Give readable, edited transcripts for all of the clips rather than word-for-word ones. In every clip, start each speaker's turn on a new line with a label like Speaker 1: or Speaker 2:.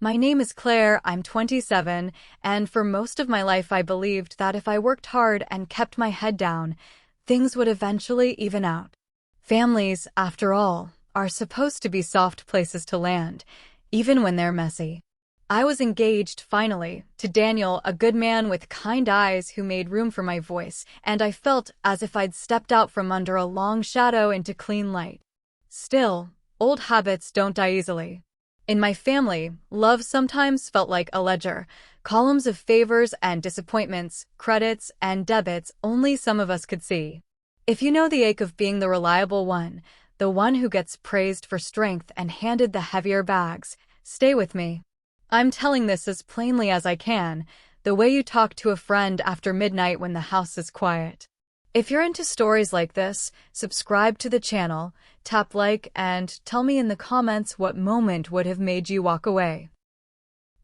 Speaker 1: My name is Claire, I'm 27, and for most of my life I believed that if I worked hard and kept my head down, things would eventually even out. Families, after all, are supposed to be soft places to land, even when they're messy. I was engaged, finally, to Daniel, a good man with kind eyes who made room for my voice, and I felt as if I'd stepped out from under a long shadow into clean light. Still, old habits don't die easily. In my family, love sometimes felt like a ledger, columns of favors and disappointments, credits and debits only some of us could see. If you know the ache of being the reliable one, the one who gets praised for strength and handed the heavier bags, stay with me. I'm telling this as plainly as I can, the way you talk to a friend after midnight when the house is quiet. If you're into stories like this, subscribe to the channel, tap like, and tell me in the comments what moment would have made you walk away.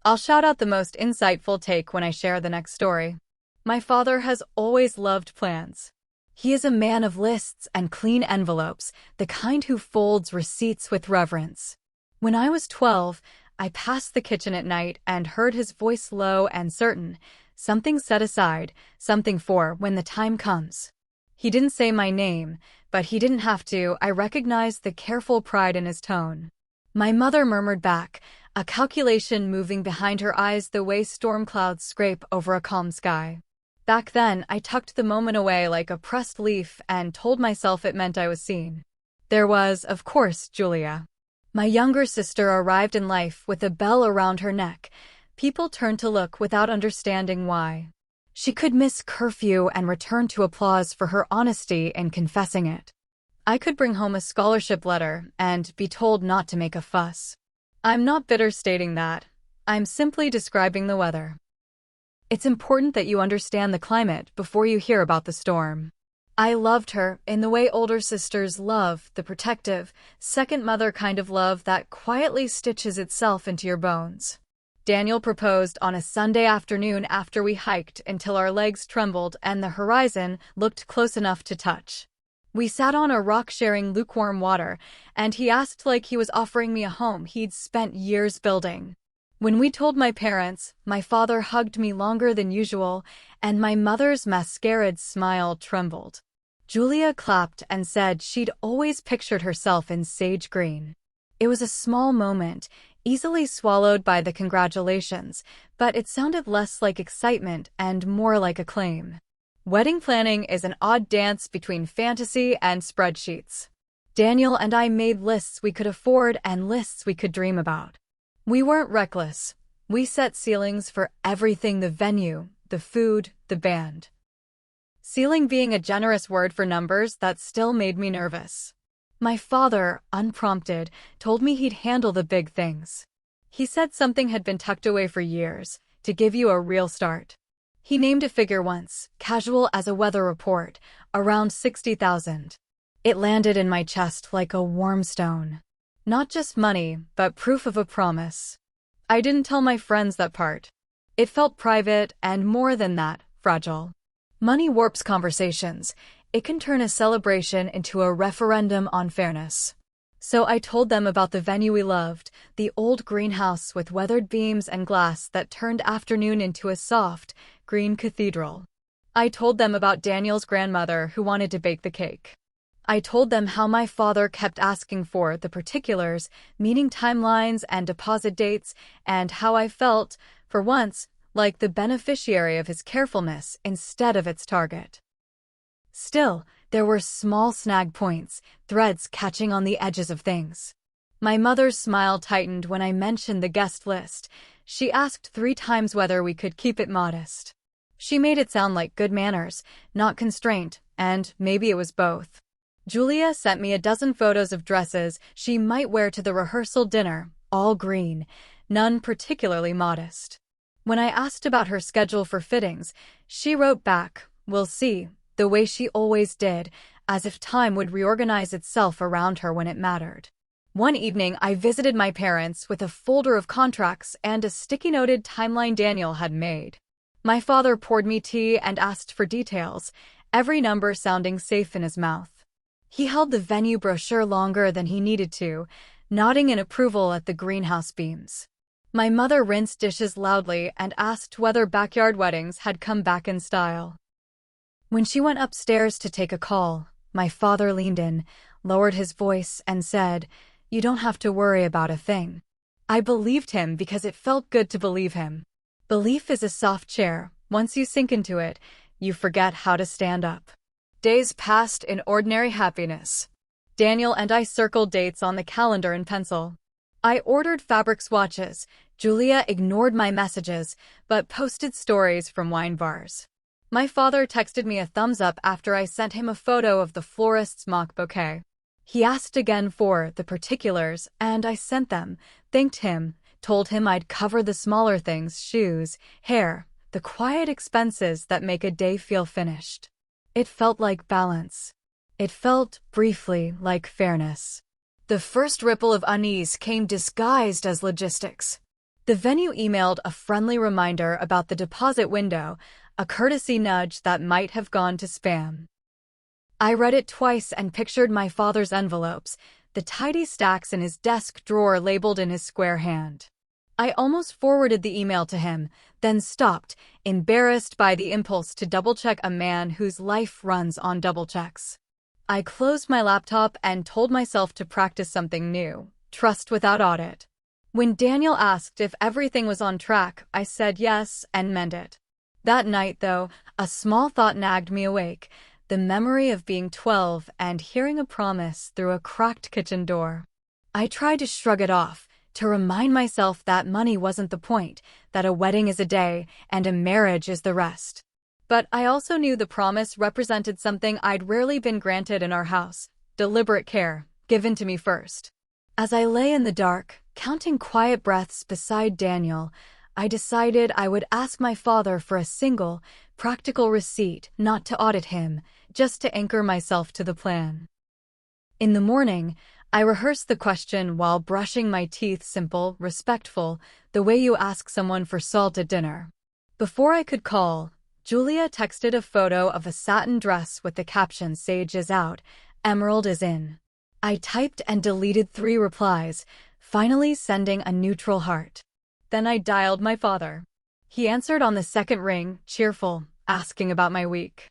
Speaker 1: I'll shout out the most insightful take when I share the next story. My father has always loved plans. He is a man of lists and clean envelopes, the kind who folds receipts with reverence. When I was 12, I passed the kitchen at night and heard his voice low and certain, something set aside, something for when the time comes. He didn't say my name, but he didn't have to. I recognized the careful pride in his tone. My mother murmured back, a calculation moving behind her eyes the way storm clouds scrape over a calm sky. Back then, I tucked the moment away like a pressed leaf and told myself it meant I was seen. There was, of course, Julia. My younger sister arrived in life with a bell around her neck. People turned to look without understanding why. She could miss curfew and return to applause for her honesty in confessing it. I could bring home a scholarship letter and be told not to make a fuss. I'm not bitter stating that. I'm simply describing the weather. It's important that you understand the climate before you hear about the storm. I loved her in the way older sisters love, the protective, second mother kind of love that quietly stitches itself into your bones. Daniel proposed on a Sunday afternoon after we hiked until our legs trembled and the horizon looked close enough to touch. We sat on a rock sharing lukewarm water, and he asked like he was offering me a home he'd spent years building. When we told my parents, my father hugged me longer than usual, and my mother's mascaraed smile trembled. Julia clapped and said she'd always pictured herself in sage green. It was a small moment, easily swallowed by the congratulations, but it sounded less like excitement and more like acclaim. Wedding planning is an odd dance between fantasy and spreadsheets. Daniel and I made lists we could afford and lists we could dream about. We weren't reckless. We set ceilings for everything: the venue, the food, the band. Ceiling being a generous word for numbers that still made me nervous. My father, unprompted, told me he'd handle the big things. He said something had been tucked away for years, to give you a real start. He named a figure once, casual as a weather report, around 60,000. It landed in my chest like a warm stone. Not just money, but proof of a promise. I didn't tell my friends that part. It felt private and, more than that, fragile. Money warps conversations. It can turn a celebration into a referendum on fairness. So I told them about the venue we loved, the old greenhouse with weathered beams and glass that turned afternoon into a soft, green cathedral. I told them about Daniel's grandmother who wanted to bake the cake. I told them how my father kept asking for the particulars, meaning timelines and deposit dates, and how I felt, for once, like the beneficiary of his carefulness instead of its target. Still, there were small snag points, threads catching on the edges of things. My mother's smile tightened when I mentioned the guest list. She asked 3 times whether we could keep it modest. She made it sound like good manners, not constraint, and maybe it was both. Julia sent me a dozen photos of dresses she might wear to the rehearsal dinner, all green, none particularly modest. When I asked about her schedule for fittings, she wrote back, "We'll see," the way she always did, as if time would reorganize itself around her when it mattered. One evening, I visited my parents with a folder of contracts and a sticky-noted timeline Daniel had made. My father poured me tea and asked for details, every number sounding safe in his mouth. He held the venue brochure longer than he needed to, nodding in approval at the greenhouse beams. My mother rinsed dishes loudly and asked whether backyard weddings had come back in style. When she went upstairs to take a call, my father leaned in, lowered his voice, and said, "You don't have to worry about a thing." I believed him because it felt good to believe him. Belief is a soft chair. Once you sink into it, you forget how to stand up. Days passed in ordinary happiness. Daniel and I circled dates on the calendar in pencil. I ordered fabric swatches. Julia ignored my messages, but posted stories from wine bars. My father texted me a thumbs up after I sent him a photo of the florist's mock bouquet. He asked again for the particulars, and I sent them, thanked him, told him I'd cover the smaller things, shoes, hair, the quiet expenses that make a day feel finished. It felt like balance. It felt, briefly, like fairness. The first ripple of unease came disguised as logistics. The venue emailed a friendly reminder about the deposit window, a courtesy nudge that might have gone to spam. I read it twice and pictured my father's envelopes, the tidy stacks in his desk drawer labeled in his square hand. I almost forwarded the email to him, then stopped, embarrassed by the impulse to double-check a man whose life runs on double-checks. I closed my laptop and told myself to practice something new, trust without audit. When Daniel asked if everything was on track, I said yes and meant it. That night, though, a small thought nagged me awake, the memory of being 12 and hearing a promise through a cracked kitchen door. I tried to shrug it off, to remind myself that money wasn't the point, that a wedding is a day and a marriage is the rest. But I also knew the promise represented something I'd rarely been granted in our house, deliberate care, given to me first. As I lay in the dark, counting quiet breaths beside Daniel, I decided I would ask my father for a single, practical receipt, not to audit him, just to anchor myself to the plan. In the morning, I rehearsed the question while brushing my teeth, simple, respectful, the way you ask someone for salt at dinner. Before I could call, Julia texted a photo of a satin dress with the caption "Sage is out, Emerald is in." I typed and deleted 3 replies, finally sending a neutral heart. Then I dialed my father. He answered on the second ring, cheerful, asking about my week.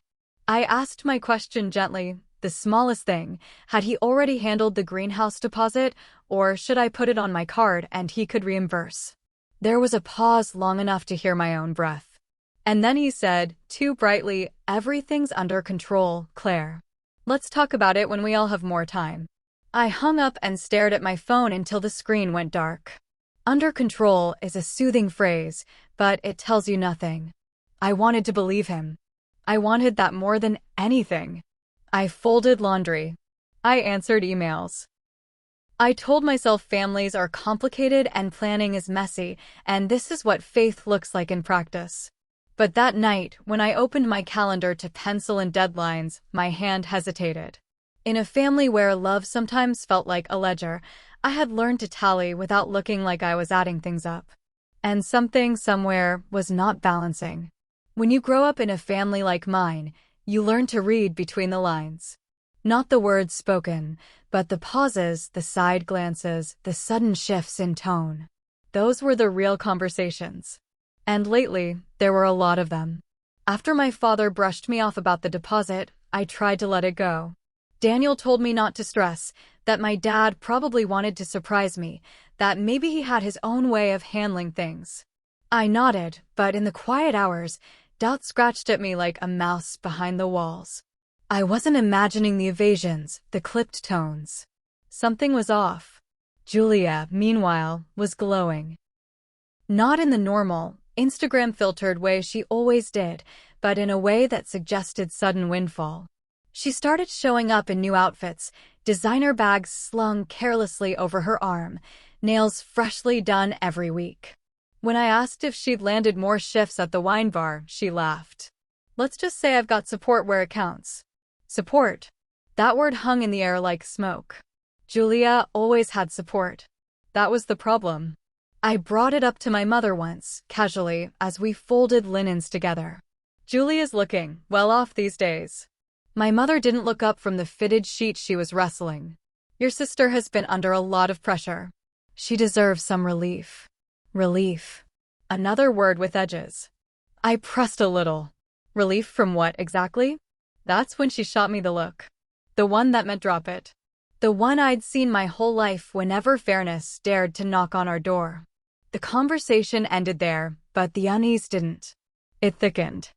Speaker 1: I asked my question gently, the smallest thing, had he already handled the greenhouse deposit, or should I put it on my card and he could reimburse? There was a pause long enough to hear my own breath. And then he said, too brightly, "Everything's under control, Claire. Let's talk about it when we all have more time." I hung up and stared at my phone until the screen went dark. Under control is a soothing phrase, but it tells you nothing. I wanted to believe him. I wanted that more than anything. I folded laundry. I answered emails. I told myself families are complicated and planning is messy, and this is what faith looks like in practice. But that night, when I opened my calendar to pencil in deadlines, my hand hesitated. In a family where love sometimes felt like a ledger, I had learned to tally without looking like I was adding things up. And something somewhere was not balancing. When you grow up in a family like mine, you learn to read between the lines. Not the words spoken, but the pauses, the side glances, the sudden shifts in tone. Those were the real conversations. And lately, there were a lot of them. After my father brushed me off about the deposit, I tried to let it go. Daniel told me not to stress, that my dad probably wanted to surprise me, that maybe he had his own way of handling things. I nodded, but in the quiet hours, doubt scratched at me like a mouse behind the walls. I wasn't imagining the evasions, the clipped tones. Something was off. Julia, meanwhile, was glowing. Not in the normal, Instagram-filtered way she always did, but in a way that suggested sudden windfall. She started showing up in new outfits, designer bags slung carelessly over her arm, nails freshly done every week. When I asked if she'd landed more shifts at the wine bar, she laughed. "Let's just say I've got support where it counts." Support. That word hung in the air like smoke. Julia always had support. That was the problem. I brought it up to my mother once, casually, as we folded linens together. "Julia's looking well off these days." My mother didn't look up from the fitted sheet she was wrestling. "Your sister has been under a lot of pressure. She deserves some relief." Relief. Another word with edges. I pressed a little. Relief from what exactly? That's when she shot me the look. The one that meant drop it. The one I'd seen my whole life whenever fairness dared to knock on our door. The conversation ended there, but the unease didn't. It thickened.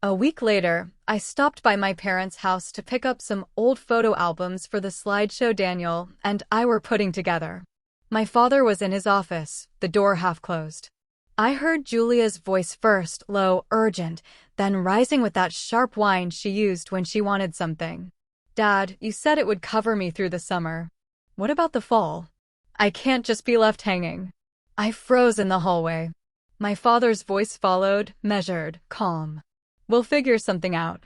Speaker 1: A week later, I stopped by my parents' house to pick up some old photo albums for the slideshow Daniel and I were putting together. My father was in his office, the door half closed. I heard Julia's voice first, low, urgent, then rising with that sharp whine she used when she wanted something. Dad, you said it would cover me through the summer. What about the fall? I can't just be left hanging. I froze in the hallway. My father's voice followed, measured, calm. We'll figure something out.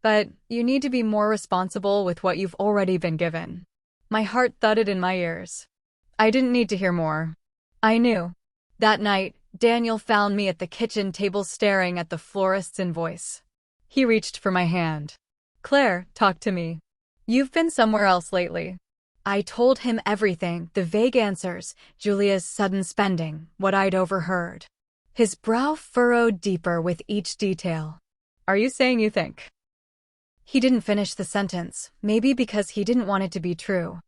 Speaker 1: But you need to be more responsible with what you've already been given. My heart thudded in my ears. I didn't need to hear more. I knew. That night, Daniel found me at the kitchen table staring at the florist's invoice. He reached for my hand. Claire, talk to me. You've been somewhere else lately. I told him everything, the vague answers, Julia's sudden spending, what I'd overheard. His brow furrowed deeper with each detail. Are you saying you think? He didn't finish the sentence, maybe because he didn't want it to be true.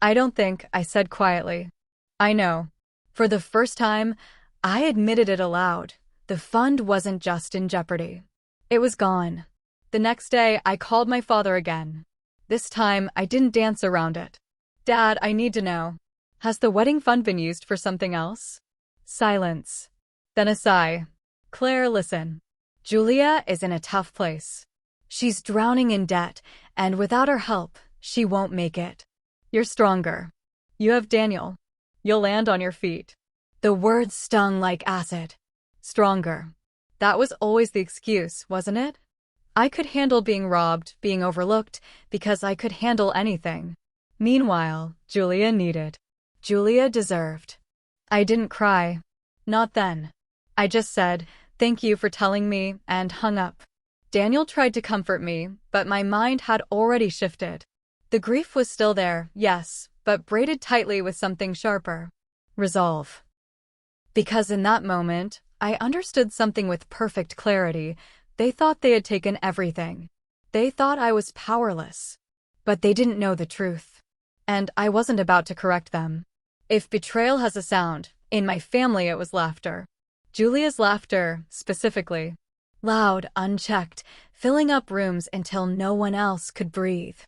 Speaker 1: I don't think, I said quietly. I know. For the first time, I admitted it aloud. The fund wasn't just in jeopardy. It was gone. The next day, I called my father again. This time, I didn't dance around it. Dad, I need to know. Has the wedding fund been used for something else? Silence. Then a sigh. Claire, listen. Julia is in a tough place. She's drowning in debt, and without our help, she won't make it. You're stronger. You have Daniel. You'll land on your feet. The words stung like acid. Stronger. That was always the excuse, wasn't it? I could handle being robbed, being overlooked, because I could handle anything. Meanwhile, Julia needed. Julia deserved. I didn't cry. Not then. I just said, thank you for telling me, and hung up. Daniel tried to comfort me, but my mind had already shifted. The grief was still there, yes, but braided tightly with something sharper. Resolve. Because in that moment, I understood something with perfect clarity. They thought they had taken everything. They thought I was powerless. But they didn't know the truth. And I wasn't about to correct them. If betrayal has a sound, in my family it was laughter. Julia's laughter, specifically. Loud, unchecked, filling up rooms until no one else could breathe.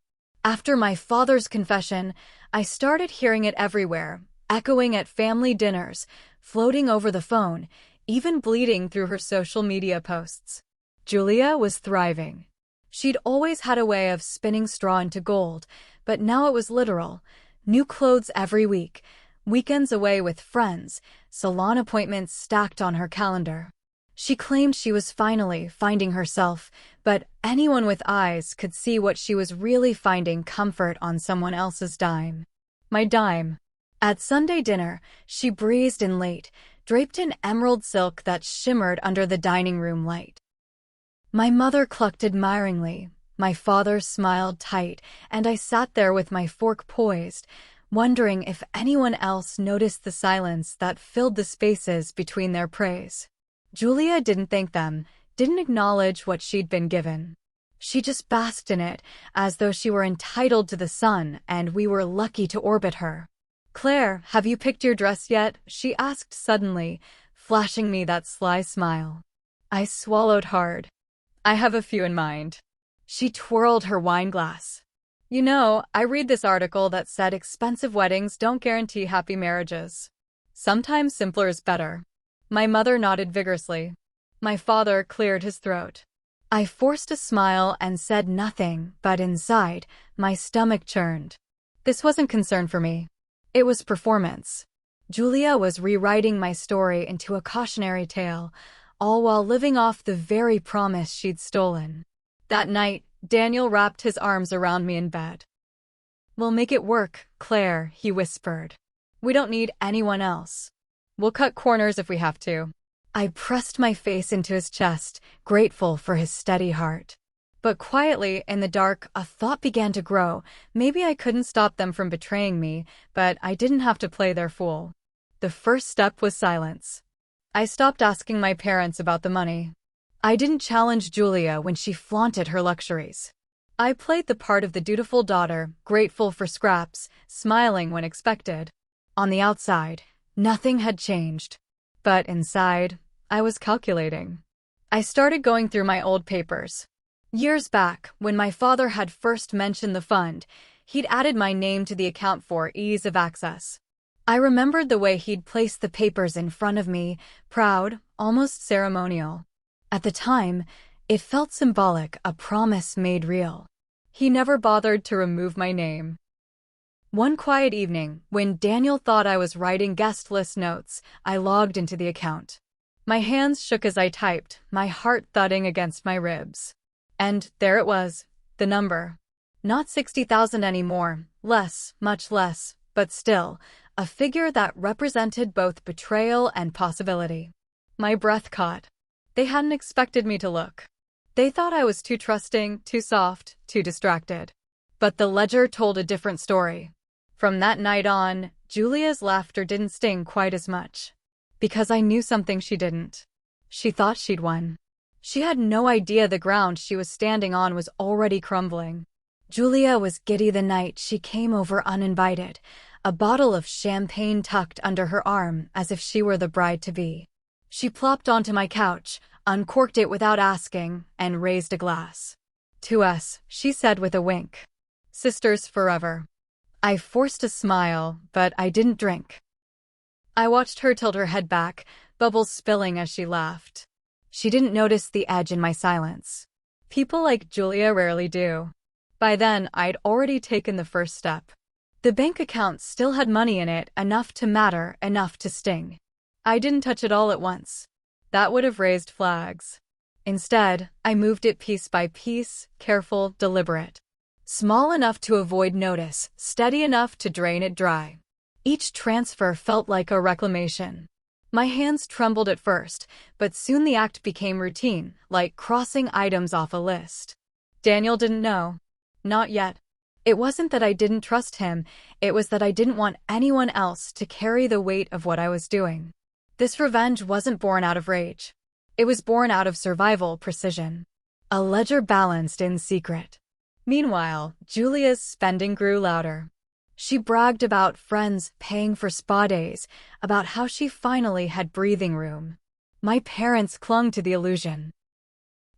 Speaker 1: After my father's confession, I started hearing it everywhere, echoing at family dinners, floating over the phone, even bleeding through her social media posts. Julia was thriving. She'd always had a way of spinning straw into gold, but now it was literal. New clothes every week, weekends away with friends, salon appointments stacked on her calendar. She claimed she was finally finding herself, but anyone with eyes could see what she was really finding: comfort on someone else's dime. My dime. At Sunday dinner, she breezed in late, draped in emerald silk that shimmered under the dining room light. My mother clucked admiringly, my father smiled tight, and I sat there with my fork poised, wondering if anyone else noticed the silence that filled the spaces between their praise. Julia didn't thank them, didn't acknowledge what she'd been given. She just basked in it, as though she were entitled to the sun and we were lucky to orbit her. Claire, have you picked your dress yet? She asked suddenly, flashing me that sly smile. I swallowed hard. I have a few in mind. She twirled her wine glass. You know, I read this article that said expensive weddings don't guarantee happy marriages. Sometimes simpler is better. My mother nodded vigorously. My father cleared his throat. I forced a smile and said nothing, but inside, my stomach churned. This wasn't concern for me. It was performance. Julia was rewriting my story into a cautionary tale, all while living off the very promise she'd stolen. That night, Daniel wrapped his arms around me in bed. We'll make it work, Claire, he whispered. We don't need anyone else. We'll cut corners if we have to. I pressed my face into his chest, grateful for his steady heart. But quietly, in the dark, a thought began to grow. Maybe I couldn't stop them from betraying me, but I didn't have to play their fool. The first step was silence. I stopped asking my parents about the money. I didn't challenge Julia when she flaunted her luxuries. I played the part of the dutiful daughter, grateful for scraps, smiling when expected. On the outside, nothing had changed. But inside, I was calculating. I started going through my old papers. Years back, when my father had first mentioned the fund, he'd added my name to the account for ease of access. I remembered the way he'd placed the papers in front of me, proud, almost ceremonial. At the time, it felt symbolic, a promise made real. He never bothered to remove my name. One quiet evening, when Daniel thought I was writing guest list notes, I logged into the account. My hands shook as I typed, my heart thudding against my ribs. And there it was, the number. Not 60,000 anymore, less, much less, but still, a figure that represented both betrayal and possibility. My breath caught. They hadn't expected me to look. They thought I was too trusting, too soft, too distracted. But the ledger told a different story. From that night on, Julia's laughter didn't sting quite as much. Because I knew something she didn't. She thought she'd won. She had no idea the ground she was standing on was already crumbling. Julia was giddy the night she came over uninvited, a bottle of champagne tucked under her arm as if she were the bride-to-be. She plopped onto my couch, uncorked it without asking, and raised a glass. To us, she said with a wink. Sisters forever. I forced a smile, but I didn't drink. I watched her tilt her head back, bubbles spilling as she laughed. She didn't notice the edge in my silence. People like Julia rarely do. By then, I'd already taken the first step. The bank account still had money in it, enough to matter, enough to sting. I didn't touch it all at once. That would have raised flags. Instead, I moved it piece by piece, careful, deliberate. Small enough to avoid notice, steady enough to drain it dry. Each transfer felt like a reclamation. My hands trembled at first, but soon the act became routine, like crossing items off a list. Daniel didn't know. Not yet. It wasn't that I didn't trust him, it was that I didn't want anyone else to carry the weight of what I was doing. This revenge wasn't born out of rage. It was born out of survival precision. A ledger balanced in secret. Meanwhile, Julia's spending grew louder. She bragged about friends paying for spa days, about how she finally had breathing room. My parents clung to the illusion.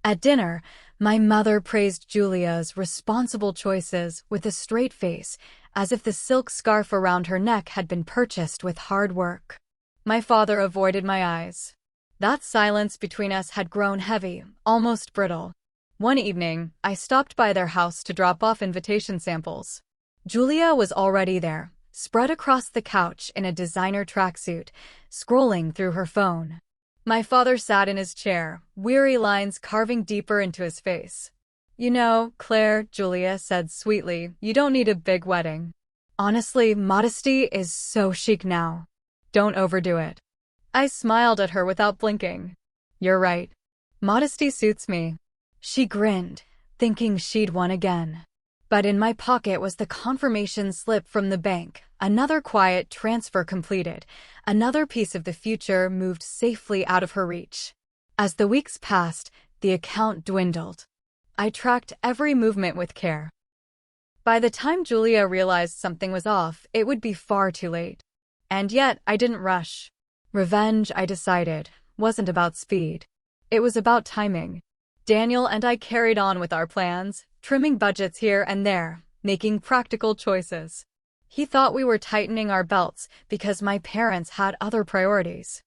Speaker 1: At dinner, my mother praised Julia's responsible choices with a straight face, as if the silk scarf around her neck had been purchased with hard work. My father avoided my eyes. That silence between us had grown heavy, almost brittle. One evening, I stopped by their house to drop off invitation samples. Julia was already there, spread across the couch in a designer tracksuit, scrolling through her phone. My father sat in his chair, weary lines carving deeper into his face. You know, Claire, Julia said sweetly, you don't need a big wedding. Honestly, modesty is so chic now. Don't overdo it. I smiled at her without blinking. You're right. Modesty suits me. She grinned, thinking she'd won again. But in my pocket was the confirmation slip from the bank, another quiet transfer completed, another piece of the future moved safely out of her reach. As the weeks passed, the account dwindled. I tracked every movement with care. By the time Julia realized something was off, it would be far too late. And yet, I didn't rush. Revenge, I decided, wasn't about speed. It was about timing. Daniel and I carried on with our plans, trimming budgets here and there, making practical choices. He thought we were tightening our belts because my parents had other priorities.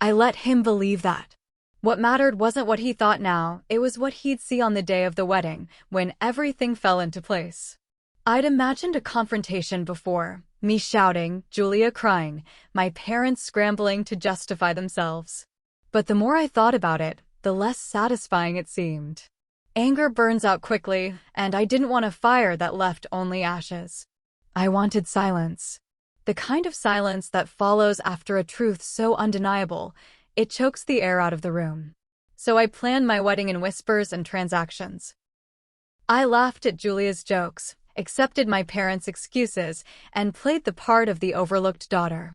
Speaker 1: I let him believe that. What mattered wasn't what he thought now, it was what he'd see on the day of the wedding, when everything fell into place. I'd imagined a confrontation before, me shouting, Julia crying, my parents scrambling to justify themselves. But the more I thought about it, the less satisfying it seemed. Anger burns out quickly, and I didn't want a fire that left only ashes. I wanted silence. The kind of silence that follows after a truth so undeniable, it chokes the air out of the room. So I planned my wedding in whispers and transactions. I laughed at Julia's jokes, accepted my parents' excuses, and played the part of the overlooked daughter.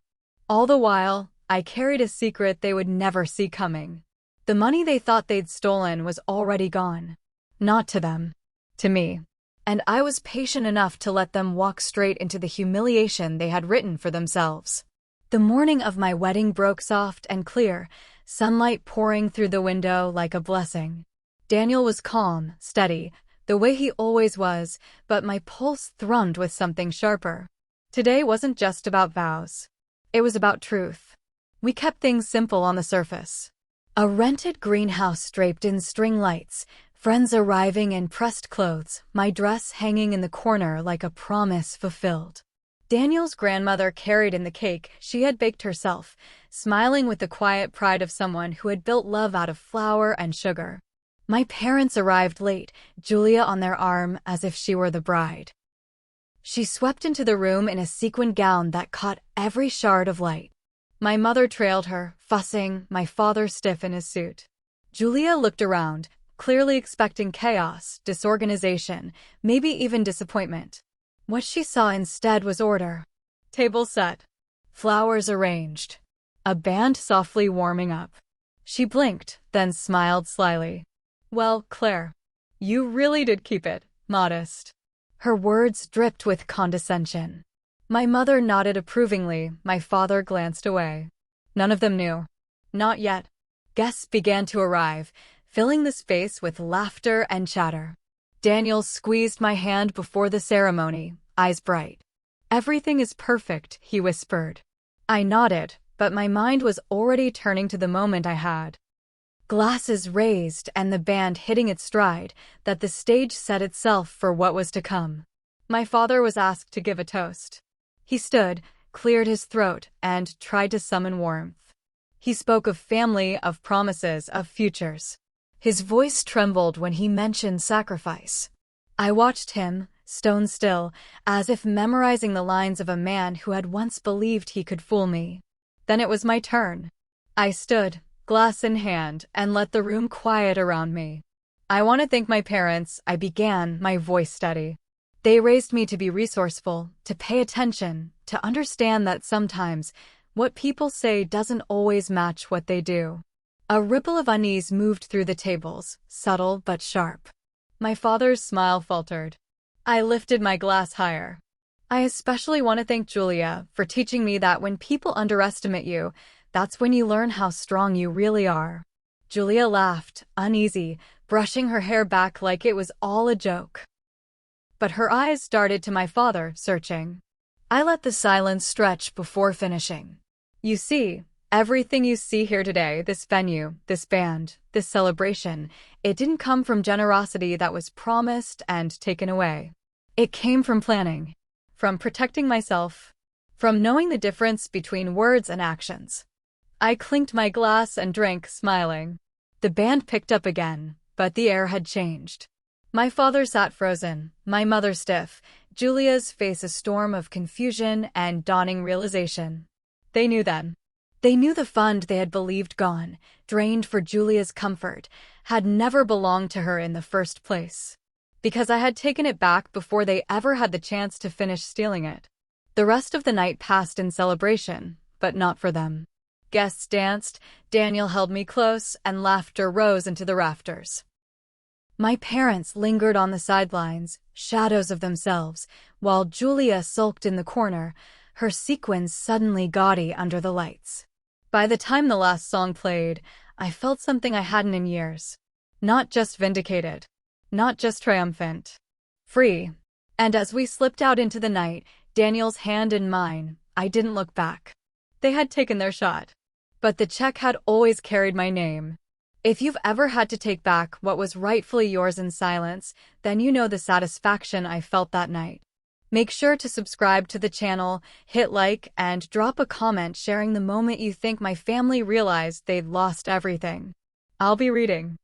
Speaker 1: All the while, I carried a secret they would never see coming. The money they thought they'd stolen was already gone. Not to them. To me. And I was patient enough to let them walk straight into the humiliation they had written for themselves. The morning of my wedding broke soft and clear, sunlight pouring through the window like a blessing. Daniel was calm, steady, the way he always was, but my pulse thrummed with something sharper. Today wasn't just about vows. It was about truth. We kept things simple on the surface. A rented greenhouse draped in string lights, friends arriving in pressed clothes, my dress hanging in the corner like a promise fulfilled. Daniel's grandmother carried in the cake she had baked herself, smiling with the quiet pride of someone who had built love out of flour and sugar. My parents arrived late, Julia on their arm as if she were the bride. She swept into the room in a sequined gown that caught every shard of light. My mother trailed her, fussing, my father stiff in his suit. Julia looked around, clearly expecting chaos, disorganization, maybe even disappointment. What she saw instead was order. Table set. Flowers arranged. A band softly warming up. She blinked, then smiled slyly. Well, Claire, you really did keep it modest. Her words dripped with condescension. My mother nodded approvingly, my father glanced away. None of them knew. Not yet. Guests began to arrive, filling the space with laughter and chatter. Daniel squeezed my hand before the ceremony, eyes bright. Everything is perfect, he whispered. I nodded, but my mind was already turning to the moment I had. Glasses raised and the band hitting its stride, that the stage set itself for what was to come. My father was asked to give a toast. He stood, cleared his throat, and tried to summon warmth. He spoke of family, of promises, of futures. His voice trembled when he mentioned sacrifice. I watched him, stone still, as if memorizing the lines of a man who had once believed he could fool me. Then it was my turn. I stood, glass in hand, and let the room quiet around me. I want to thank my parents, I began, my voice steady. They raised me to be resourceful, to pay attention, to understand that sometimes what people say doesn't always match what they do. A ripple of unease moved through the tables, subtle but sharp. My father's smile faltered. I lifted my glass higher. I especially want to thank Julia for teaching me that when people underestimate you, that's when you learn how strong you really are. Julia laughed, uneasy, brushing her hair back like it was all a joke. But her eyes darted to my father, searching. I let the silence stretch before finishing. You see, everything you see here today, this venue, this band, this celebration, it didn't come from generosity that was promised and taken away. It came from planning, from protecting myself, from knowing the difference between words and actions. I clinked my glass and drank, smiling. The band picked up again, but the air had changed. My father sat frozen, my mother stiff, Julia's face a storm of confusion and dawning realization. They knew then. They knew the fund they had believed gone, drained for Julia's comfort, had never belonged to her in the first place. Because I had taken it back before they ever had the chance to finish stealing it. The rest of the night passed in celebration, but not for them. Guests danced, Daniel held me close, and laughter rose into the rafters. My parents lingered on the sidelines, shadows of themselves, while Julia sulked in the corner, her sequins suddenly gaudy under the lights. By the time the last song played, I felt something I hadn't in years. Not just vindicated. Not just triumphant. Free. And as we slipped out into the night, Daniel's hand in mine, I didn't look back. They had taken their shot. But the check had always carried my name. If you've ever had to take back what was rightfully yours in silence, then you know the satisfaction I felt that night. Make sure to subscribe to the channel, hit like, and drop a comment sharing the moment you think my family realized they'd lost everything. I'll be reading.